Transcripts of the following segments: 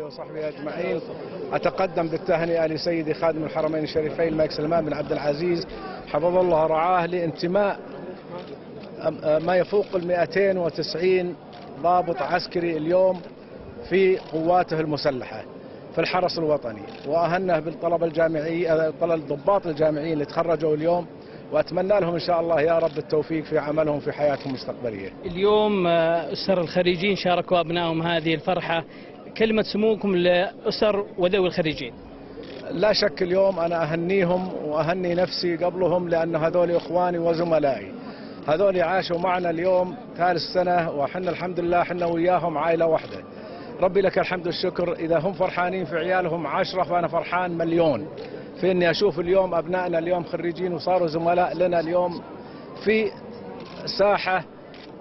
وصحبه أجمعين. أتقدم بالتهنئة لسيدي خادم الحرمين الشريفين الملك سلمان بن عبد العزيز حفظه الله ورعاه لانتماء ما يفوق 290 ضابط عسكري اليوم في قواته المسلحة في الحرس الوطني، وأهنه بالطلبة الجامعية الضباط الجامعيين اللي تخرجوا اليوم، وأتمنى لهم إن شاء الله يا رب التوفيق في عملهم في حياتهم المستقبلية. اليوم أسر الخريجين شاركوا أبنائهم هذه الفرحة، كلمة سموكم لأسر وذوي الخريجين. لا شك اليوم أنا أهنيهم وأهني نفسي قبلهم، لأن هذول إخواني وزملائي، هذول عاشوا معنا اليوم ثالث سنة، وحنا الحمد لله حنا وياهم عائلة واحدة. ربي لك الحمد والشكر. إذا هم فرحانين في عيالهم 10 فأنا فرحان مليون في إني أشوف اليوم أبنائنا اليوم خريجين وصاروا زملاء لنا اليوم في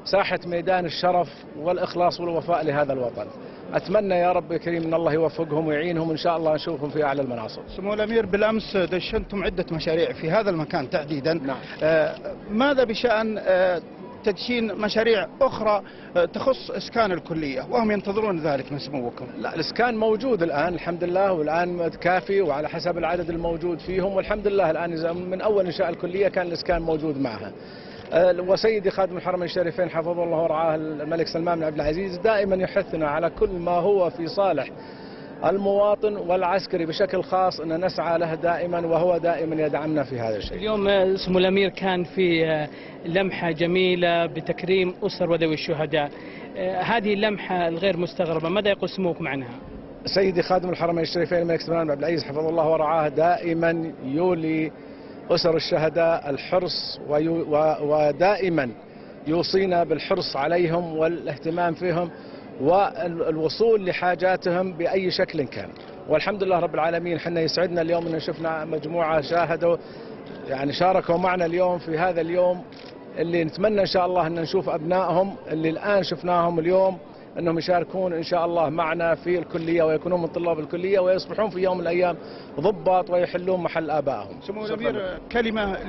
ساحة ميدان الشرف والإخلاص والوفاء لهذا الوطن. أتمنى يا رب كريم أن الله يوفقهم ويعينهم، إن شاء الله نشوفهم في أعلى المناصب. سمو الأمير، بالأمس دشنتم عدة مشاريع في هذا المكان تحديدا. نعم. ماذا بشأن تدشين مشاريع أخرى تخص إسكان الكلية وهم ينتظرون ذلك من سموكم؟ لا، الإسكان موجود الآن الحمد لله، والآن كافي وعلى حسب العدد الموجود فيهم، والحمد لله الآن من أول إنشاء الكلية كان الإسكان موجود معها. وسيدي خادم الحرمين الشريفين حفظه الله ورعاه الملك سلمان بن عبد العزيز دائما يحثنا على كل ما هو في صالح المواطن والعسكري بشكل خاص أن نسعى له دائما، وهو دائما يدعمنا في هذا الشيء. اليوم سمو الأمير كان في لمحة جميلة بتكريم أسر وذوي الشهداء، هذه اللمحة الغير مستغربة ماذا يقول سموكم عنها؟ سيدي خادم الحرمين الشريفين الملك سلمان بن عبد العزيز حفظه الله ورعاه دائما يولي أسر الشهداء الحرص، ودائما يوصينا بالحرص عليهم والاهتمام فيهم والوصول لحاجاتهم بأي شكل كان. والحمد لله رب العالمين، حنا يسعدنا اليوم أن شفنا مجموعة شاركوا معنا اليوم في هذا اليوم اللي نتمنى إن شاء الله أن نشوف أبنائهم اللي الآن شفناهم اليوم أنهم يشاركون إن شاء الله معنا في الكلية ويكونون من طلاب الكلية ويصبحون في يوم من الأيام ضباط ويحلون محل آبائهم. سمو الأمير، كلمة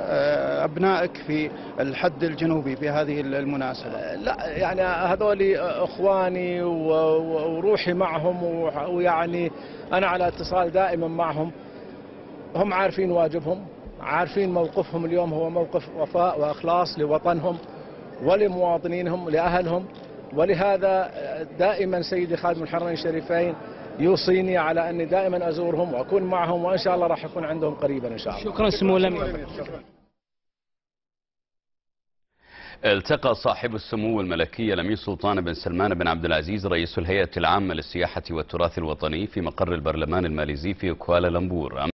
لأبنائك في الحد الجنوبي بهذه المناسبة. لا هذول إخواني وروحي معهم، ويعني أنا على اتصال دائما معهم، هم عارفين واجبهم، عارفين موقفهم اليوم هو موقف وفاء وإخلاص لوطنهم ولمواطنينهم لأهلهم، ولهذا دائما سيدي خادم الحرمين الشريفين يوصيني على أني دائما أزورهم وأكون معهم، وإن شاء الله راح أكون عندهم قريبا إن شاء الله. شكرا سمو الأمير. التقى صاحب السمو الملكي الأمير سلطان بن سلمان بن عبد العزيز رئيس الهيئة العامة للسياحة والتراث الوطني في مقر البرلمان الماليزي في كوالالمبور.